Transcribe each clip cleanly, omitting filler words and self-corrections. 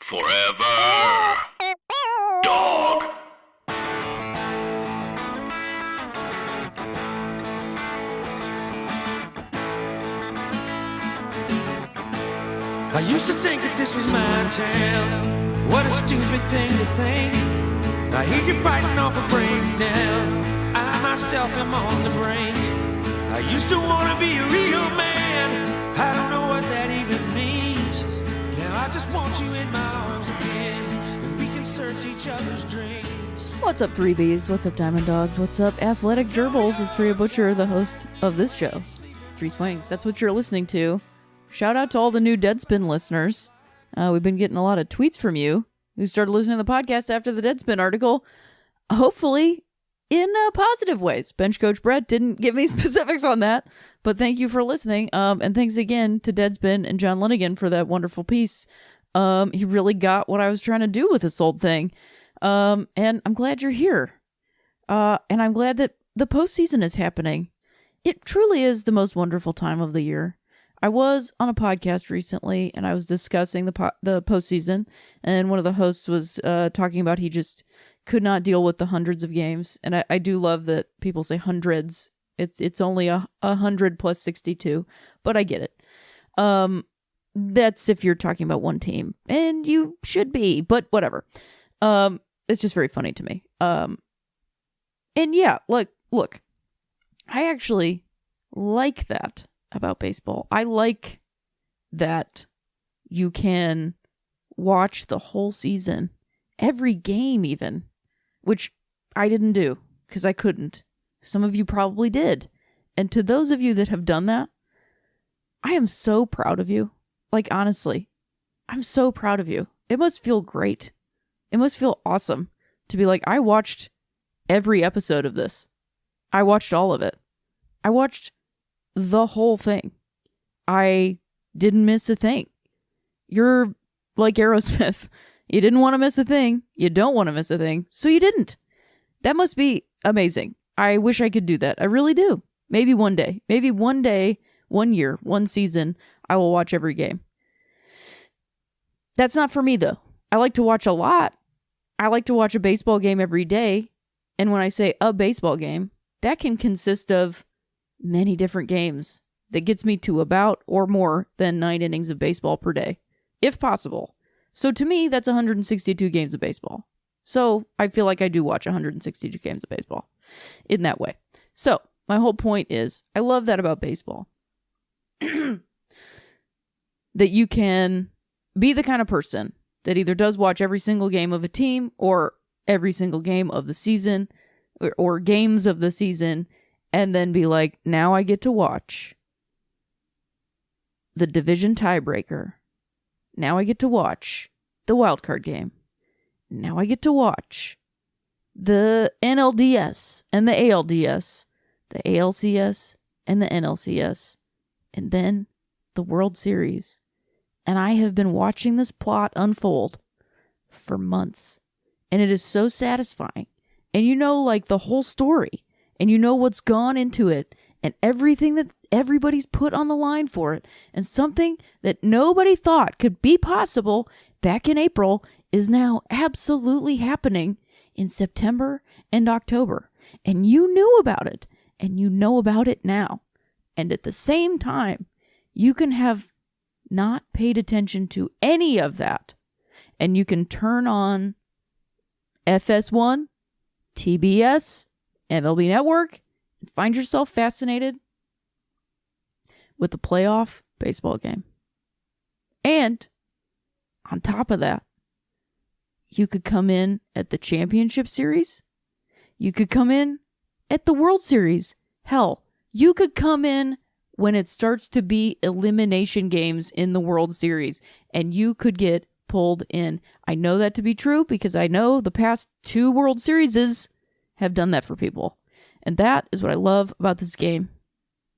Forever. Dog. I used to think that this was my town. What a stupid thing to think. I hear you biting off a breakdown. I myself am on the brink. I used to want to be a real man. I don't know what that even means. Now I just want you in my arms again, and we can search each other's dreams. What's up, 3Bs? What's up, Diamond Dogs? What's up, Athletic Gerbils? It's Rhea Butcher, the host of this show, Three Swings. That's what you're listening to. Shout out to all the new Deadspin listeners. We've been getting a lot of tweets from you who started listening to the podcast after the Deadspin article, hopefully in positive ways. Bench Coach Brett didn't give me specifics on that, but thank you for listening. And thanks again to Deadspin and John Lennigan for that wonderful piece. He really got what I was trying to do with this old thing. And I'm glad you're here. And I'm glad that the postseason is happening. It truly is the most wonderful time of the year. I was on a podcast recently, and I was discussing the postseason, and one of the hosts was talking about he just could not deal with the hundreds of games, and I do love that people say hundreds. It's only 100 plus 62, but I get it. That's if you're talking about one team, and you should be, but whatever. It's just very funny to me. And yeah, look, I actually like that about baseball. I like that you can watch the whole season, every game even, which I didn't do because I couldn't. Some of you probably did. And to those of you that have done that, I am so proud of you. Like, honestly, I'm so proud of you. It must feel great. It must feel awesome to be like, I watched every episode of this. I watched all of it. I watched the whole thing. I didn't miss a thing. You're like Aerosmith. You didn't want to miss a thing. You don't want to miss a thing. So you didn't. That must be amazing. I wish I could do that. I really do. Maybe one day. Maybe one day, 1 year, one season, I will watch every game. That's not for me, though. I like to watch a lot. I like to watch a baseball game every day. And when I say a baseball game, that can consist of many different games that gets me to about or more than 9 innings of baseball per day, if possible. So to me, that's 162 games of baseball. So I feel like I do watch 162 games of baseball in that way. So my whole point is, I love that about baseball. That you can be the kind of person that either does watch every single game of a team or every single game of the season or games of the season, and then be like, now I get to watch the division tiebreaker. Now I get to watch the wild card game. Now I get to watch the NLDS and the ALDS, the ALCS and the NLCS, and then the World Series. And I have been watching this plot unfold for months. And it is so satisfying. And you know, like, the whole story. And you know what's gone into it. And everything that everybody's put on the line for it. And something that nobody thought could be possible back in April is now absolutely happening in September and October. And you knew about it. And you know about it now. And at the same time, you can have not paid attention to any of that. And you can turn on FS1, TBS, MLB Network, and find yourself fascinated with the playoff baseball game. And on top of that, you could come in at the championship series. You could come in at the World Series. Hell, you could come in when it starts to be elimination games in the World Series, and you could get pulled in. I know that to be true because I know the past 2 World Series have done that for people. And that is what I love about this game,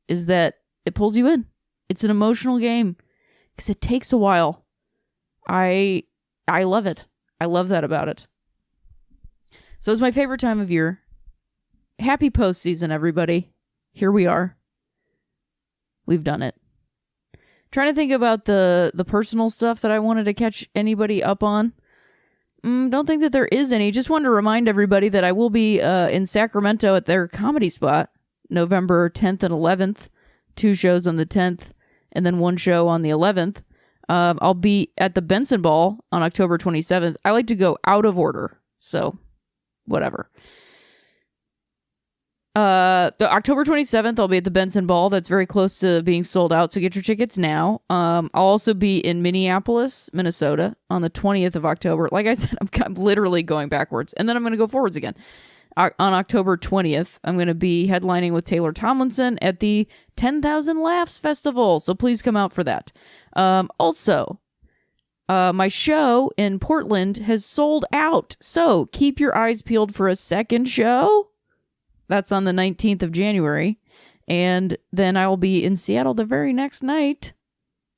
is that it pulls you in. It's an emotional game because it takes a while. I love it. I love that about it. So it's my favorite time of year. Happy postseason, everybody. Here we are. We've done it. Trying to think about the personal stuff that I wanted to catch anybody up on. Don't think that there is any. Just wanted to remind everybody that I will be in Sacramento at their comedy spot, November 10th and 11th. 2 shows on the 10th, and then 1 show on the 11th. I'll be at the Benson Ball on October 27th. I like to go out of order, so whatever. The October 27th, I'll be at the Benson Ball. That's very close to being sold out, so get your tickets now. I'll also be in Minneapolis, Minnesota on the 20th of October. Like I said, I'm literally going backwards, and then I'm going to go forwards again. On October 20th, I'm going to be headlining with Taylor Tomlinson at the 10,000 Laughs Festival, so please come out for that. Also, my show in Portland has sold out, so keep your eyes peeled for a second show. That's on the 19th of January. And then I will be in Seattle the very next night,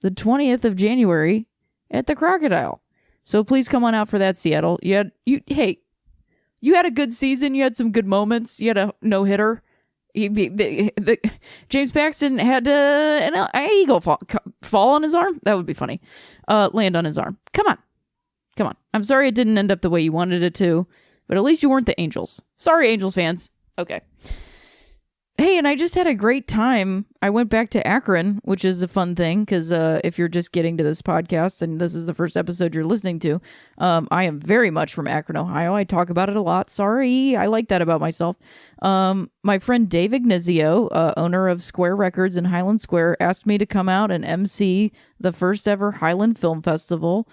the 20th of January, at the Crocodile. So please come on out for that, Seattle. You had a good season. You had some good moments. You had a no-hitter. James Paxton had an eagle fall on his arm. That would be funny. Land on his arm. Come on. I'm sorry it didn't end up the way you wanted it to, but at least you weren't the Angels. Sorry, Angels fans. Okay. Hey, and I just had a great time. I went back to Akron, which is a fun thing, because if you're just getting to this podcast and this is the first episode you're listening to, I am very much from Akron, Ohio. I talk about it a lot. Sorry, I like that about myself. My friend Dave Ignizio, owner of Square Records in Highland Square, asked me to come out and MC the first ever Highland Film Festival,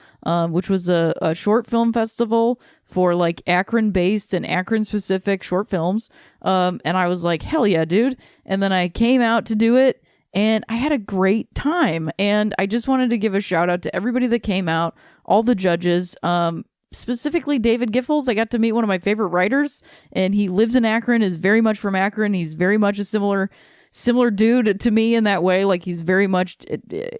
which was a short film festival for like Akron-based and Akron-specific short films. And I was like, hell yeah, dude. And then I came out to do it, and I had a great time. And I just wanted to give a shout out to everybody that came out, all the judges, specifically David Giffels. I got to meet one of my favorite writers, and he lives in Akron, is very much from Akron. He's very much a similar dude to me in that way. Like, he's very much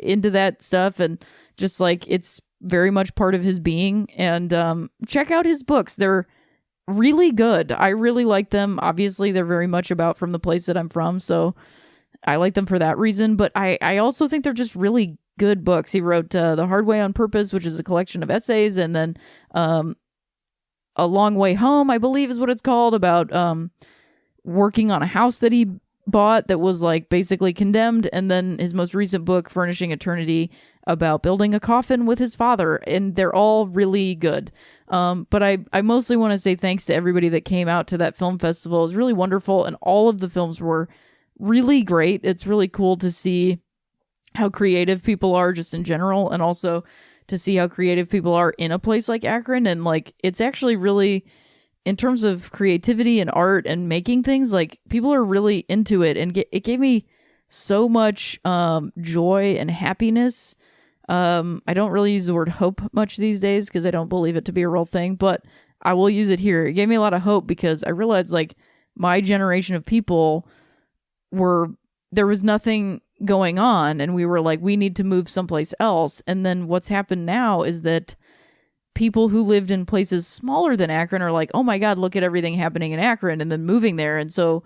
into that stuff, and just like it's very much part of his being. And check out his books. They're really good. I really like them. Obviously, they're very much about from the place that I'm from, so I like them for that reason. But I also think they're just really good books. He wrote The Hard Way on Purpose, which is a collection of essays, and then A Long Way Home, I believe is what it's called, about working on a house that he bought that was like basically condemned, and then his most recent book, Furnishing Eternity, about building a coffin with his father. And they're all really good. But I mostly want to say thanks to everybody that came out to that film festival. It was really wonderful, and all of the films were really great. It's really cool to see how creative people are just in general, and also to see how creative people are in a place like Akron. And like, it's actually really, in terms of creativity and art and making things, like, people are really into it, and it gave me so much joy and happiness. I don't really use the word hope much these days because I don't believe it to be a real thing, but I will use it here. It gave me a lot of hope because I realized, like, my generation of people there was nothing going on, and we were like, we need to move someplace else. And then what's happened now is that people who lived in places smaller than Akron are like, oh my God, look at everything happening in Akron, and then moving there. And so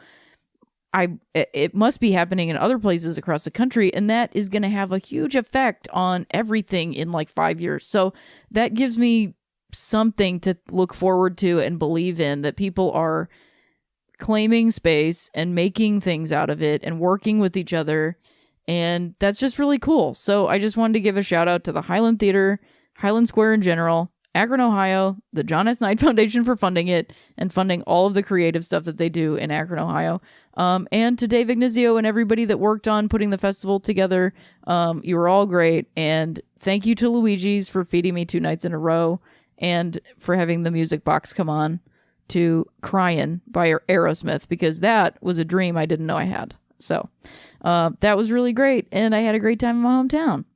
it must be happening in other places across the country, and that is going to have a huge effect on everything in like 5 years. So that gives me something to look forward to and believe in, that people are claiming space and making things out of it and working with each other. And that's just really cool. So I just wanted to give a shout out to the Highland Theater, Highland Square in general, Akron, Ohio, the John S. Knight Foundation for funding it and funding all of the creative stuff that they do in Akron, Ohio. And to Dave Ignizio and everybody that worked on putting the festival together. You were all great. And thank you to Luigi's for feeding me 2 nights in a row, and for having the music box come on to Cryin' by Aerosmith, because that was a dream I didn't know I had. So that was really great, and I had a great time in my hometown.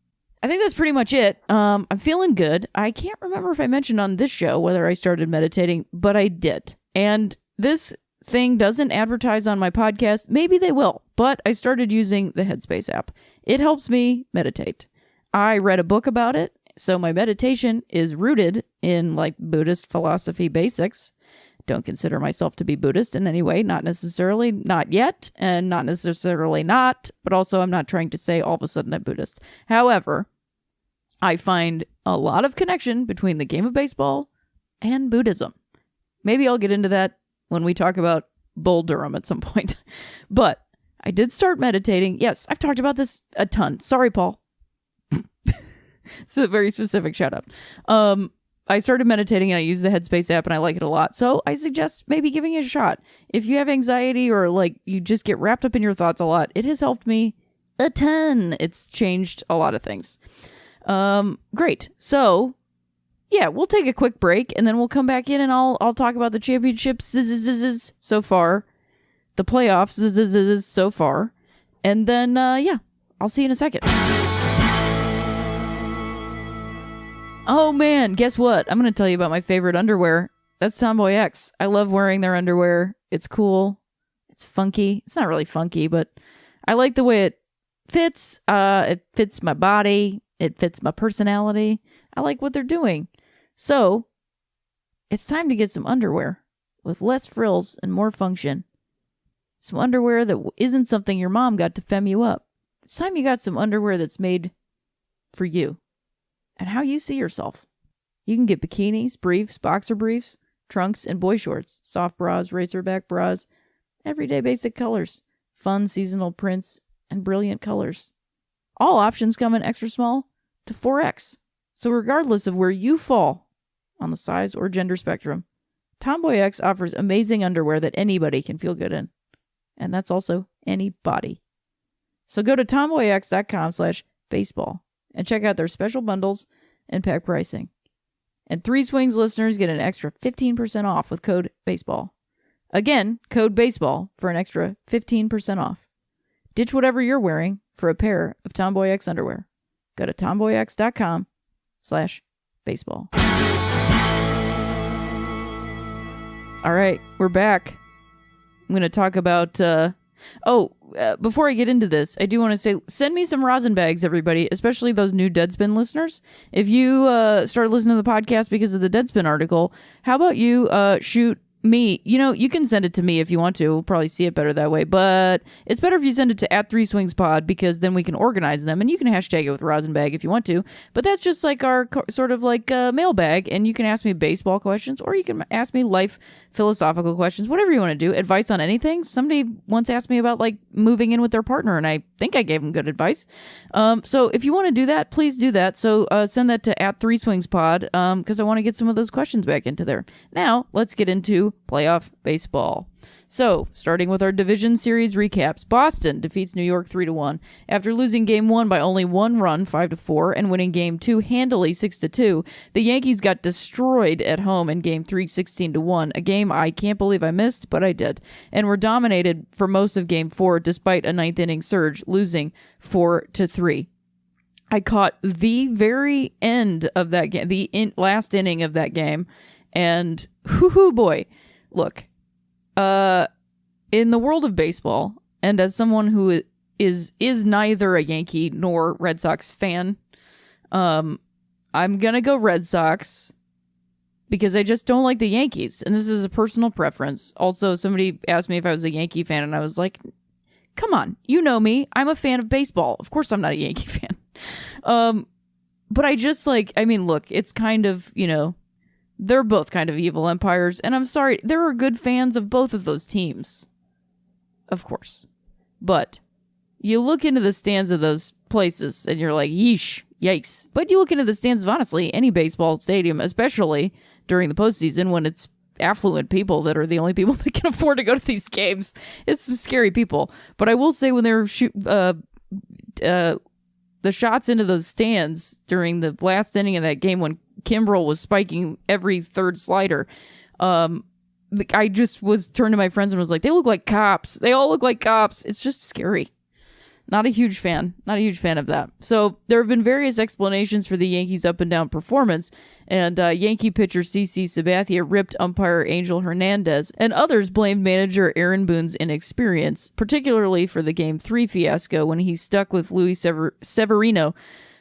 I think that's pretty much it. I'm feeling good. I can't remember if I mentioned on this show whether I started meditating, but I did. And this thing doesn't advertise on my podcast. Maybe they will, but I started using the Headspace app. It helps me meditate. I read a book about it, so my meditation is rooted in like Buddhist philosophy basics. don't consider myself to be Buddhist in any way, not necessarily, not yet, and not necessarily not, but also I'm not trying to say all of a sudden I'm Buddhist. However, I find a lot of connection between the game of baseball and Buddhism. Maybe I'll get into that when we talk about Bull Durham at some point. But I did start meditating. Yes, I've talked about this a ton. Sorry, Paul. It's a very specific shout out. I started meditating and I use the Headspace app and I like it a lot. So I suggest maybe giving it a shot. If you have anxiety or like you just get wrapped up in your thoughts a lot, it has helped me a ton. It's changed a lot of things. Great. So yeah, we'll take a quick break and then we'll come back in and I'll talk about the championships so far, the playoffs so far, and then yeah, I'll see you in a second. Oh man, guess what? I'm going to tell you about my favorite underwear. That's Tomboy X. I love wearing their underwear. It's cool. It's funky. It's not really funky, but I like the way it fits. It fits my body. It fits my personality. I like what they're doing. So, it's time to get some underwear with less frills and more function. Some underwear that isn't something your mom got to fem you up. It's time you got some underwear that's made for you and how you see yourself. You can get bikinis, briefs, boxer briefs, trunks, and boy shorts, soft bras, racerback bras, everyday basic colors, fun seasonal prints, and brilliant colors. All options come in extra small to 4X. So regardless of where you fall on the size or gender spectrum, Tomboy X offers amazing underwear that anybody can feel good in. And that's also anybody. So go to tomboyx.com/baseball and check out their special bundles and pack pricing. And 3 Swings listeners get an extra 15% off with code BASEBALL. Again, code BASEBALL for an extra 15% off. Ditch whatever you're wearing for a pair of Tomboy X underwear. Go to tomboyx.com/baseball. All right, we're back. I'm going to talk about... before I get into this, I do want to say, send me some rosin bags, everybody, especially those new Deadspin listeners. If you started listening to the podcast because of the Deadspin article, how about you shoot me? You know, you can send it to me if you want to. We'll probably see it better that way, but it's better if you send it to @3swingspod because then we can organize them, and you can hashtag it with rosin bag if you want to. But that's just like our sort of like mailbag, and you can ask me baseball questions, or you can ask me life philosophical questions, whatever you want to do. Advice on anything. Somebody once asked me about like moving in with their partner, and I think I gave them good advice. So if you want to do that, please do that. So send that to @3swingspod because I want to get some of those questions back into there. Now let's get into playoff baseball. So, starting with our division series recaps, Boston defeats New York 3-1. After losing Game 1 by only 1 run, 5-4, and winning Game 2 handily 6-2, the Yankees got destroyed at home in Game 3, 16-1, a game I can't believe I missed, but I did, and were dominated for most of Game 4 despite a ninth-inning surge, losing 4-3. I caught the very end of that game, the last inning of that game, and hoo-hoo boy, look, in the world of baseball, and as someone who is neither a Yankee nor Red Sox fan, I'm gonna go Red Sox because I just don't like the Yankees, and this is a personal preference. Also, somebody asked me if I was a Yankee fan, and I was like, come on, you know me, I'm a fan of baseball. Of course I'm not a Yankee fan. But I just like, I mean, look, it's kind of, you know, they're both kind of evil empires, and I'm sorry, there are good fans of both of those teams. Of course. But you look into the stands of those places, and you're like, yeesh, yikes. But you look into the stands of, honestly, any baseball stadium, especially during the postseason when it's affluent people that are the only people that can afford to go to these games. It's some scary people. But I will say when they're the shots into those stands during the last inning of that game when Kimbrel was spiking every third slider, I just was turned to my friends and was like, they look like cops. They all look like cops. It's just scary. Not a huge fan of that. So there have been various explanations for the Yankees' up and down performance, and Yankee pitcher CC Sabathia ripped umpire Angel Hernandez, and others blamed manager Aaron Boone's inexperience, particularly for the Game 3 fiasco when he stuck with Luis Severino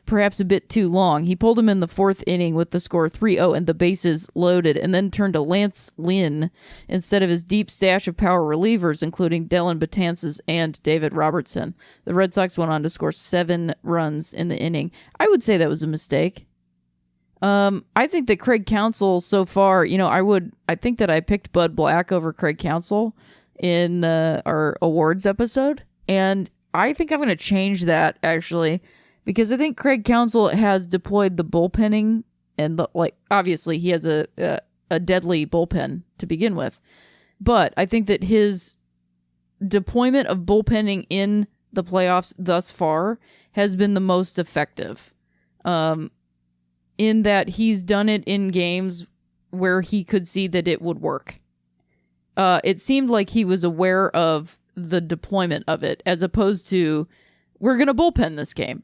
perhaps a bit too long. He pulled him in the 4th inning with the score 3-0 and the bases loaded, and then turned to Lance Lynn instead of his deep stash of power relievers, including Dellin Betances and David Robertson. The Red Sox went on to score 7 runs in the inning. I would say that was a mistake. I think that Craig Counsell so far, I think that I picked Bud Black over Craig Counsell in our awards episode, and I think I'm going to change that, actually, because I think Craig Counsell has deployed the bullpenning, and obviously he has a deadly bullpen to begin with, but I think that his deployment of bullpenning in the playoffs thus far has been the most effective. In that he's done it in games where he could see that it would work. It seemed like he was aware of the deployment of it, as opposed to, we're going to bullpen this game.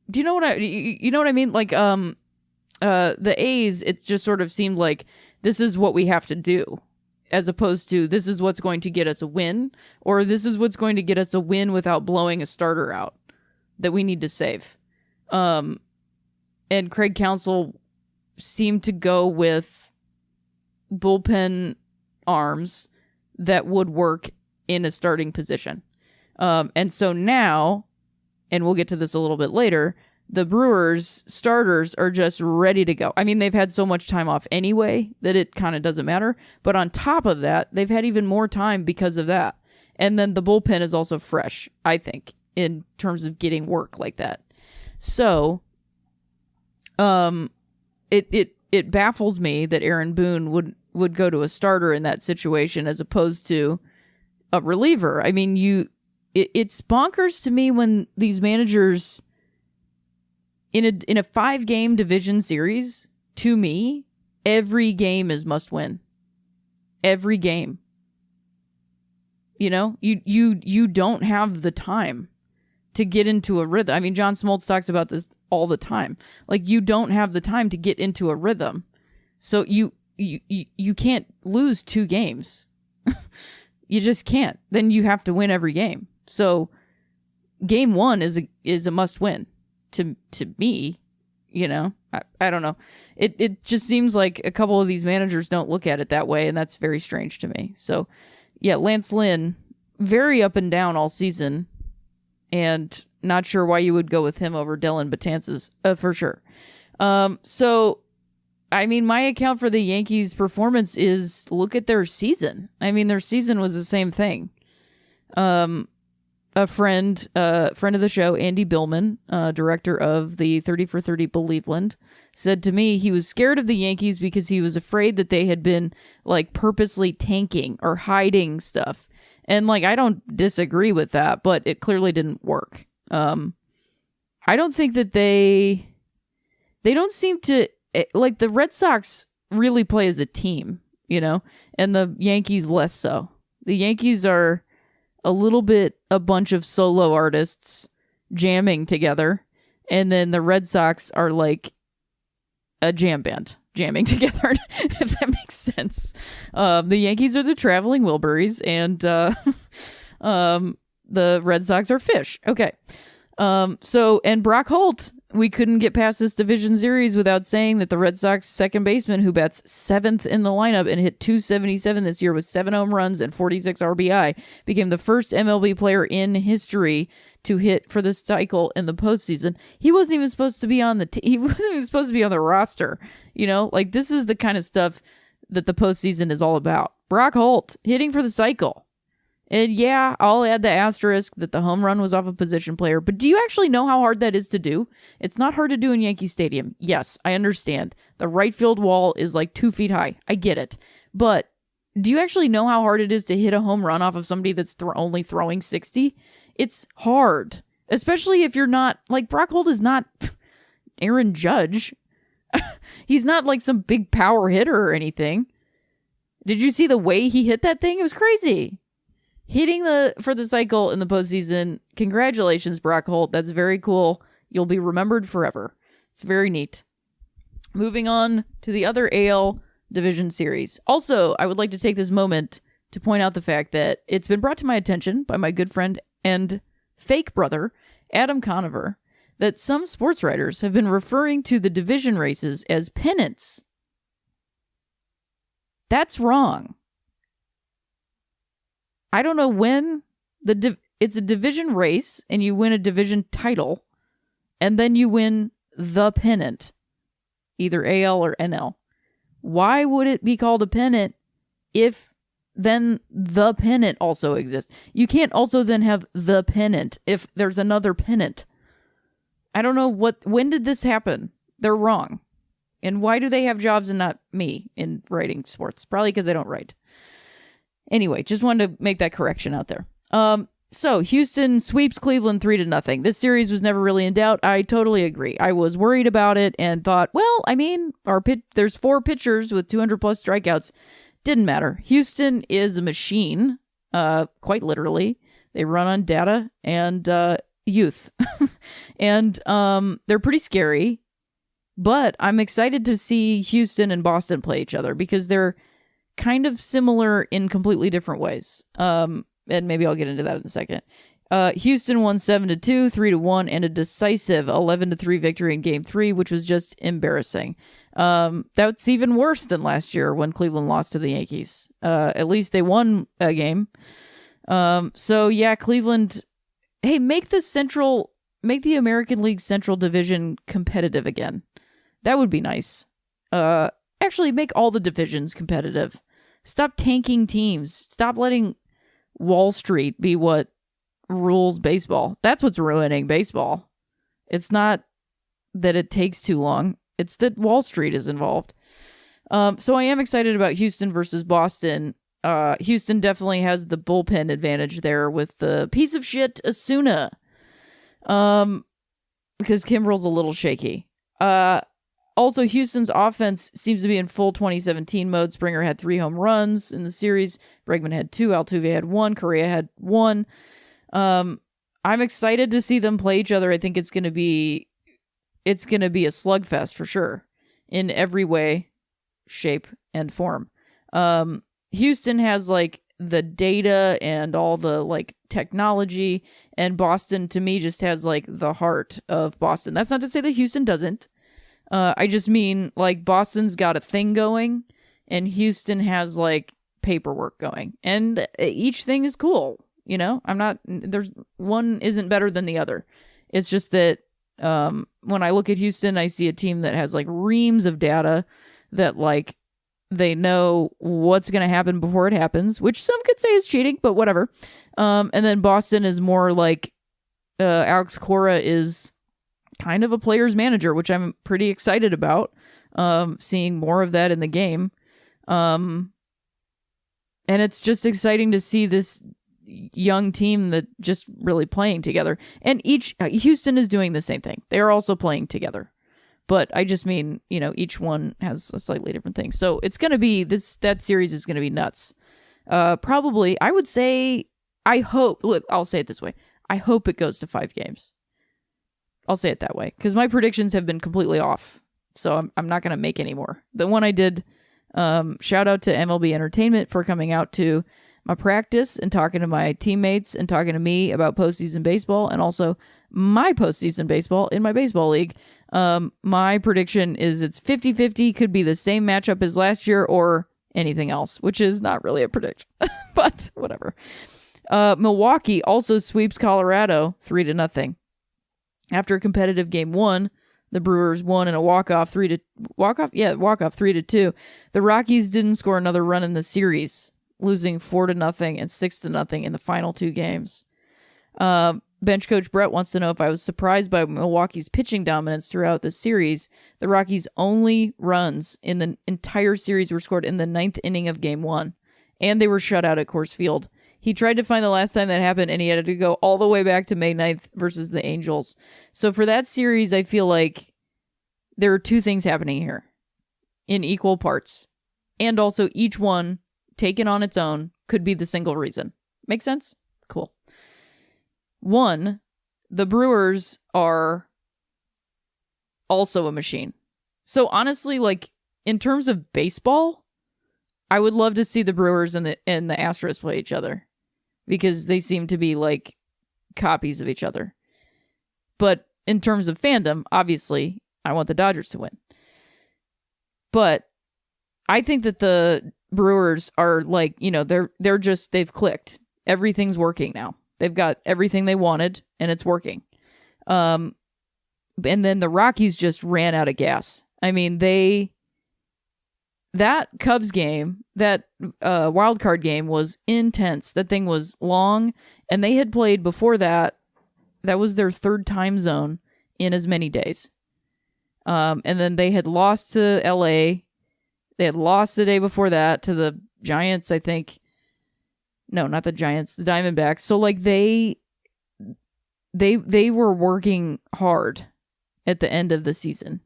Do you know what I mean? Like, the A's, it just sort of seemed like this is what we have to do, as opposed to this is what's going to get us a win, or this is what's going to get us a win without blowing a starter out that we need to save. And Craig Counsell seemed to go with bullpen arms that would work in a starting position. And so now, and we'll get to this a little bit later, the Brewers starters are just ready to go. I mean, they've had so much time off anyway that it kind of doesn't matter. But on top of that, they've had even more time because of that. And then the bullpen is also fresh, I think, in terms of getting work like that. So it baffles me that Aaron Boone would go to a starter in that situation as opposed to a reliever. I mean, it's bonkers to me when these managers in a 5-game division series, to me, every game is must win. Every game. You don't have the time to get into a rhythm. I mean, John Smoltz talks about this all the time. Like, you don't have the time to get into a rhythm. So you can't lose 2 games. You just can't. Then you have to win every game. So game 1 is a must win to me, I don't know. It just seems like a couple of these managers don't look at it that way, and that's very strange to me. So yeah, Lance Lynn, very up and down all season. And not sure why you would go with him over Dellin Betances, for sure. So, I mean, my account for the Yankees' performance is look at their season. I mean, their season was the same thing. A friend of the show, Andy Billman, director of the 30 for 30 Believeland, said to me he was scared of the Yankees because he was afraid that they had been purposely tanking or hiding stuff. And I don't disagree with that, but it clearly didn't work. I don't think that they don't seem to, the Red Sox really play as a team, and the Yankees less so. The Yankees are a little bit a bunch of solo artists jamming together, and then the Red Sox are like a jam band jamming together, if that makes sense. The Yankees are the traveling Wilburys, and the Red Sox are Fish. Okay. And Brock Holt, we couldn't get past this division series without saying that the Red Sox second baseman, who bats 7th in the lineup and hit .277 this year with 7 home runs and 46 RBI, became the first MLB player in history to hit for the cycle in the postseason. He wasn't even supposed to be on he wasn't even supposed to be on the roster. This is the kind of stuff that the postseason is all about. Brock Holt hitting for the cycle. And yeah, I'll add the asterisk that the home run was off a position player, but do you actually know how hard that is to do? It's not hard to do in Yankee Stadium. Yes, I understand. The right field wall is 2 feet high. I get it. But do you actually know how hard it is to hit a home run off of somebody that's only throwing 60? It's hard, especially if you're not, Brock Holt is not Aaron Judge. He's not some big power hitter or anything. Did you see the way he hit that thing? It was crazy. Hitting for the cycle in the postseason. Congratulations, Brock Holt. That's very cool. You'll be remembered forever. It's very neat. Moving on to the other AL Division Series. Also, I would like to take this moment to point out the fact that it's been brought to my attention by my good friend and fake brother, Adam Conover, that some sports writers have been referring to the division races as pennants. That's wrong. I don't know when it's a division race and you win a division title and then you win the pennant, either AL or NL. Why would it be called a pennant if then the pennant also exists? You can't also then have the pennant if there's another pennant. I don't know when did this happen? They're wrong. And why do they have jobs and not me in writing sports? Probably because I don't write. Anyway, just wanted to make that correction out there. So Houston sweeps Cleveland 3-0. This series was never really in doubt. I totally agree. I was worried about it and thought, well, I mean, there's 4 pitchers with 200 plus strikeouts. Didn't matter. Houston is a machine, quite literally. They run on data and youth. And they're pretty scary. But I'm excited to see Houston and Boston play each other because they're kind of similar in completely different ways. And maybe I'll get into that in a second. Houston won 7-2, 3-1, and a decisive 11-3 victory in Game 3, which was just embarrassing. That's even worse than last year when Cleveland lost to the Yankees. At least they won a game. So yeah, Cleveland. Hey, make the American League Central Division competitive again. That would be nice. Actually, make all the divisions competitive. Stop tanking teams. Stop letting Wall Street be what rules baseball. That's what's ruining baseball. It's not that it takes too long. It's that Wall Street is involved. So I am excited about Houston versus Boston. Houston definitely has the bullpen advantage there with the piece of shit Asuna. Because Kimbrel's a little shaky. Also, Houston's offense seems to be in full 2017 mode. Springer had 3 home runs in the series. Bregman had 2. Altuve had 1. Correa had 1. I'm excited to see them play each other. I think it's gonna be a slugfest for sure in every way, shape, and form. Houston has like the data and all the like technology, and Boston to me just has like the heart of Boston. That's not to say that Houston doesn't. I just mean like Boston's got a thing going and Houston has like paperwork going, and each thing is cool. You know, there's one isn't better than the other. It's just that when I look at Houston, I see a team that has like reams of data that like they know what's going to happen before it happens, which some could say is cheating, but whatever. And then Boston is more like Alex Cora is kind of a player's manager, which I'm pretty excited about, seeing more of that in the game. And it's just exciting to see this young team that just really playing together. And Houston is doing the same thing. They're also playing together. But I just mean, you know, each one has a slightly different thing. So it's going to be that series is going to be nuts. Probably, I would say, I'll say it this way. I hope it goes to 5 games. I'll say it that way, because my predictions have been completely off. So I'm not going to make any more. The one I did, shout out to MLB Entertainment for coming out to my practice and talking to my teammates and talking to me about postseason baseball and also my postseason baseball in my baseball league. My prediction is it's 50-50, could be the same matchup as last year or anything else, which is not really a prediction, but whatever. Milwaukee also sweeps Colorado 3-0. After a competitive game 1, the Brewers won in a walk-off 3-2. The Rockies didn't score another run in the series, losing 4-0 and 6-0 in the final 2 games. Bench coach Brett wants to know if I was surprised by Milwaukee's pitching dominance throughout the series. The Rockies' only runs in the entire series were scored in the 9th inning of Game 1, and they were shut out at Coors Field. He tried to find the last time that happened, and he had to go all the way back to May 9th versus the Angels. So for that series, I feel like there are 2 things happening here in equal parts. And also each one, taken on its own, could be the single reason. Make sense? Cool. 1, the Brewers are also a machine. So honestly, like, in terms of baseball, I would love to see the Brewers and the Astros play each other, because they seem to be like copies of each other. But in terms of fandom, obviously, I want the Dodgers to win. But I think that the Brewers are like, they've clicked. Everything's working now. They've got everything they wanted, and it's working. And then the Rockies just ran out of gas. I mean, that Cubs game, that wild card game was intense. That thing was long, and they had played before that. That was their third time zone in as many days. And then they had lost to LA. They had lost the day before that to the Giants, I think. No, not the Giants, the Diamondbacks. So like they were working hard at the end of the season.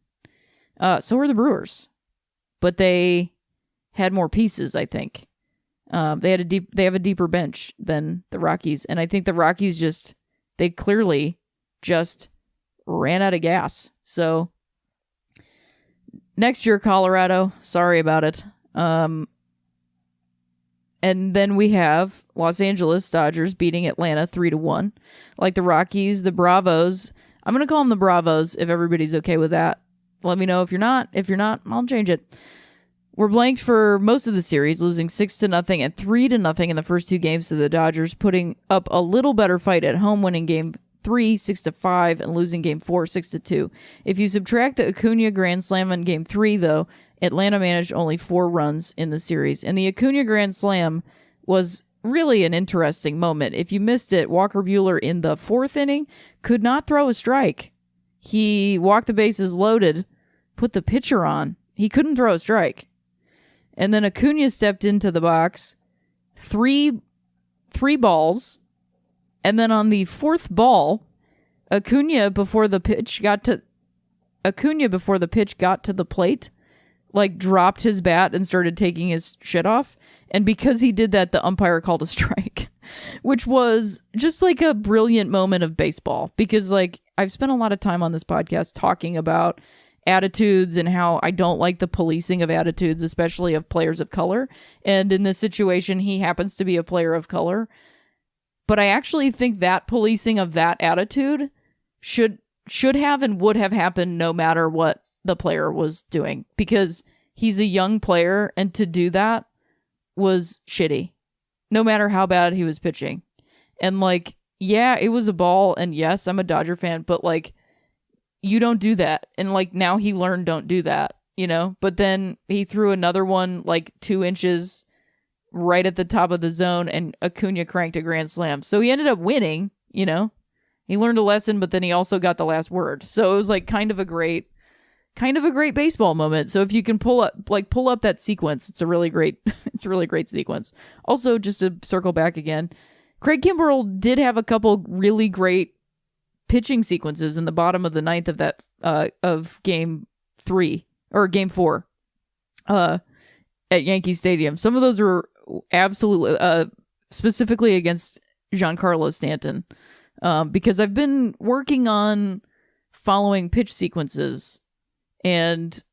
So were the Brewers. But they had more pieces, I think. They have a deeper bench than the Rockies, and I think the Rockies they clearly just ran out of gas. So next year, Colorado, sorry about it. And then we have Los Angeles Dodgers beating Atlanta 3-1. Like the Rockies, the Bravos. I'm going to call them the Bravos if everybody's okay with that. Let me know if you're not. If you're not, I'll change it. We're blanked for most of the series, losing 6-0 and 3-0 in the first two games to the Dodgers, putting up a little better fight at home, winning game 3 6-5 and losing game 4 6-2. If you subtract the Acuna Grand Slam in game 3, though, Atlanta managed only 4 runs in the series. And the Acuna Grand Slam was really an interesting moment. If you missed it, Walker Buehler in the 4th inning could not throw a strike. He walked the bases loaded, put the pitcher on. He couldn't throw a strike. And then Acuna stepped into the box, three balls, and then on the 4th ball, Acuna before the pitch got to the plate, like dropped his bat and started taking his shit off. And because he did that, the umpire called a strike, which was just like a brilliant moment of baseball. Because like I've spent a lot of time on this podcast talking about attitudes and how I don't like the policing of attitudes, especially of players of color. And in this situation, he happens to be a player of color. But I actually think that policing of that attitude should have and would have happened no matter what the player was doing, because he's a young player, and to do that was shitty, no matter how bad he was pitching. And like, yeah, it was a ball, and yes, I'm a Dodger fan, but like, you don't do that. And like, now he learned don't do that, but then he threw another one like 2 inches right at the top of the zone, and Acuna cranked a grand slam. So he ended up winning, he learned a lesson, but then he also got the last word. So it was like kind of a great baseball moment. So if you can pull up that sequence, it's a really great sequence. Also, just to circle back again, Craig Kimbrell did have a couple really great pitching sequences in the bottom of the 9th of that of game 4 at Yankee Stadium. Some of those were absolutely specifically against Giancarlo Stanton, because I've been working on following pitch sequences and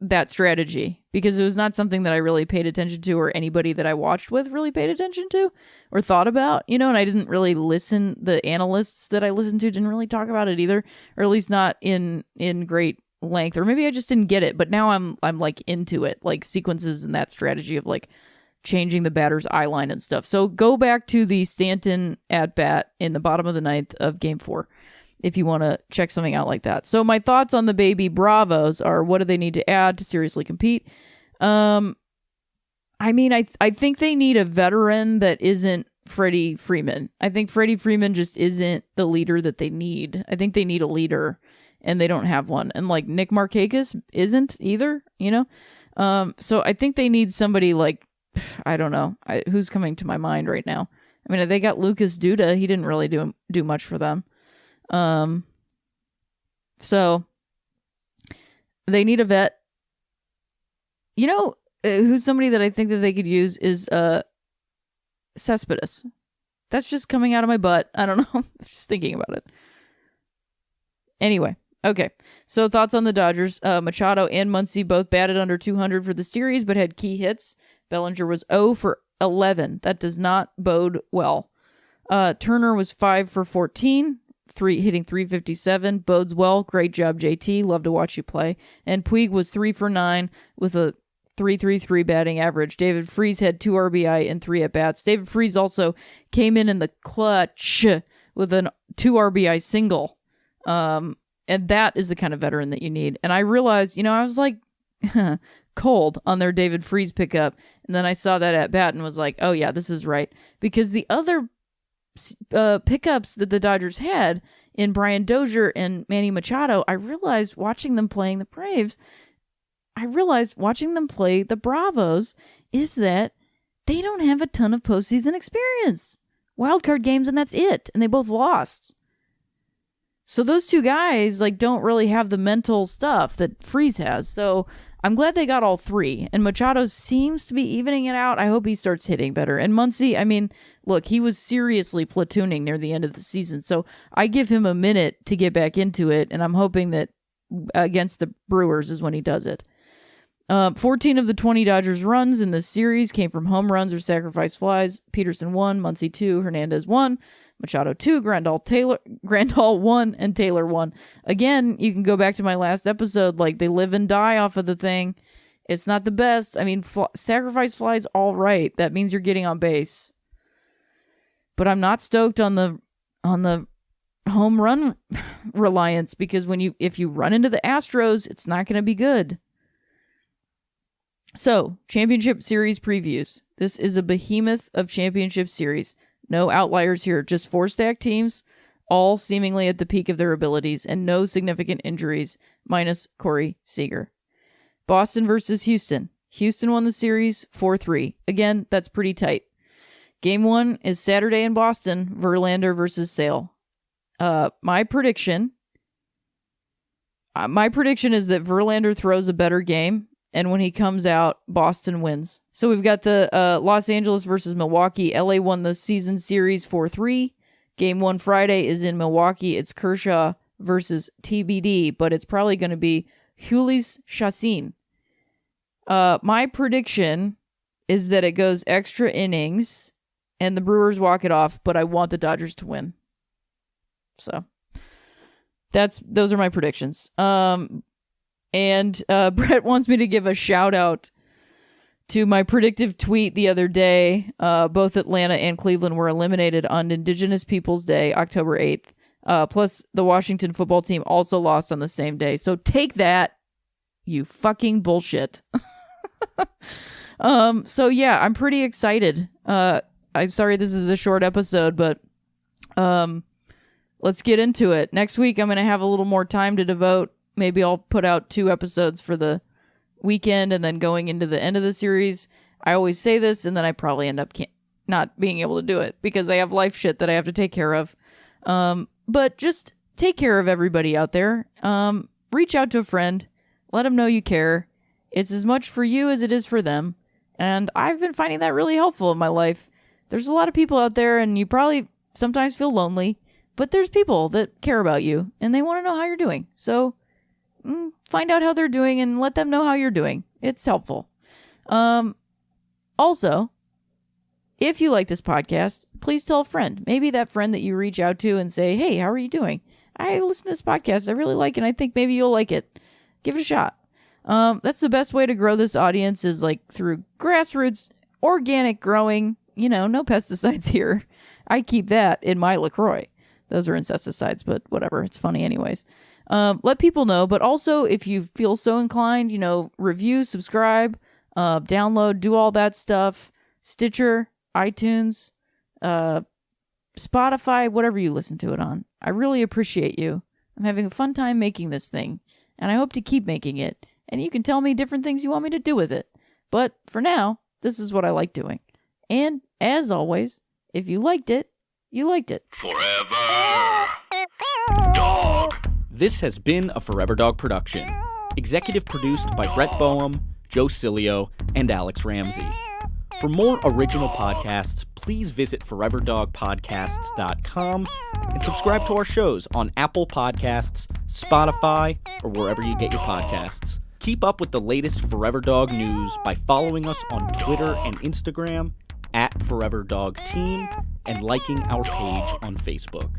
that strategy, because it was not something that I really paid attention to, or anybody that I watched with really paid attention to or thought about, and I didn't really listen. The analysts that I listened to didn't really talk about it either, or at least not in great length, or maybe I just didn't get it. But now I'm like into it, like sequences and that strategy of like changing the batter's eye line and stuff. So go back to the Stanton at bat in the bottom of the 9th of game 4 if you want to check something out like that. So my thoughts on the baby Bravos are, what do they need to add to seriously compete? I think they need a veteran that isn't Freddie Freeman. I think Freddie Freeman just isn't the leader that they need. I think they need a leader, and they don't have one. And like Nick Markakis isn't either, So I think they need somebody like, I don't know, who's coming to my mind right now. I mean, they got Lucas Duda. He didn't really do much for them. So they need a vet. Who's somebody that I think that they could use is Cespedes. That's just coming out of my butt. I don't know. I'm just thinking about it. Anyway, okay. So thoughts on the Dodgers. Machado and Muncy both batted under 200 for the series, but had key hits. Bellinger was 0 for 11. That does not bode well. Turner was 5 for 14 hitting 357. Bodes well. Great job, JT. Love to watch you play. And Puig was 3 for 9 with a .333 batting average. David Freese had 2 RBI and 3 at-bats. David Freese also came in the clutch with a 2 RBI single. And that is the kind of veteran that you need. And I realized, I was like cold on their David Freese pickup. And then I saw that at-bat and was like, oh yeah, this is right. Because the other pickups that the Dodgers had in Brian Dozier and Manny Machado, I realized watching them play the Bravos is that they don't have a ton of postseason experience. Wildcard games, and that's it. And they both lost. So those two guys don't really have the mental stuff that Freese has. So I'm glad they got all 3. And Machado seems to be evening it out. I hope he starts hitting better. And Muncy, look, he was seriously platooning near the end of the season. So I give him a minute to get back into it. And I'm hoping that against the Brewers is when he does it. 14 of the 20 Dodgers runs in this series came from home runs or sacrifice flies. Peterson 1, Muncy 2, Hernandez 1, Machado 2, Grandal 1, and Taylor 1. Again, you can go back to my last episode. They live and die off of the thing. It's not the best. Sacrifice flies, all right. That means you're getting on base. But I'm not stoked on the home run reliance, because if you run into the Astros, it's not going to be good. So, championship series previews. This is a behemoth of championship series. No outliers here, just 4 stacked teams, all seemingly at the peak of their abilities, and no significant injuries, minus Corey Seager. Boston versus Houston. Houston won the series 4-3. Again, that's pretty tight. Game 1 is Saturday in Boston, Verlander versus Sale. My prediction is that Verlander throws a better game, and when he comes out, Boston wins. So we've got the Los Angeles versus Milwaukee. LA won the season series 4-3. Game 1 Friday is in Milwaukee. It's Kershaw versus TBD, but it's probably going to be Jhoulys Chacin. My prediction is that it goes extra innings and the Brewers walk it off, but I want the Dodgers to win. So those are my predictions. And Brett wants me to give a shout out to my predictive tweet the other day. Both Atlanta and Cleveland were eliminated on Indigenous Peoples Day, October 8th. Plus, the Washington football team also lost on the same day. So take that, you fucking bullshit. So yeah, I'm pretty excited. I'm sorry this is a short episode, but let's get into it. Next week, I'm going to have a little more time to devote. Maybe I'll put out 2 episodes for the weekend and then going into the end of the series. I always say this, and then I probably end up not being able to do it because I have life shit that I have to take care of. But just take care of everybody out there. Reach out to a friend. Let them know you care. It's as much for you as it is for them. And I've been finding that really helpful in my life. There's a lot of people out there, and you probably sometimes feel lonely, but there's people that care about you, and they want to know how you're doing. So find out how they're doing and let them know how you're doing. It's helpful. Also, if you like this podcast, please tell a friend. Maybe that friend that you reach out to and say, hey, how are you doing? I listen to this podcast. I really like it. And I think maybe you'll like it. Give it a shot. That's the best way to grow this audience is through grassroots, organic growing, no pesticides here. I keep that in my LaCroix. Those are insecticides, but whatever. It's funny anyways. Let people know, but also if you feel so inclined, review, subscribe, download, do all that stuff. Stitcher, iTunes, Spotify, whatever you listen to it on. I really appreciate you. I'm having a fun time making this thing, and I hope to keep making it. And you can tell me different things you want me to do with it. But for now, this is what I like doing. And as always, if you liked it, you liked it. Forever Dog. This has been a Forever Dog production. Executive produced by Brett Boehm, Joe Cilio, and Alex Ramsey. For more original podcasts, please visit foreverdogpodcasts.com and subscribe to our shows on Apple Podcasts, Spotify, or wherever you get your podcasts. Keep up with the latest Forever Dog news by following us on Twitter and Instagram @ForeverDogTeam and liking our page on Facebook.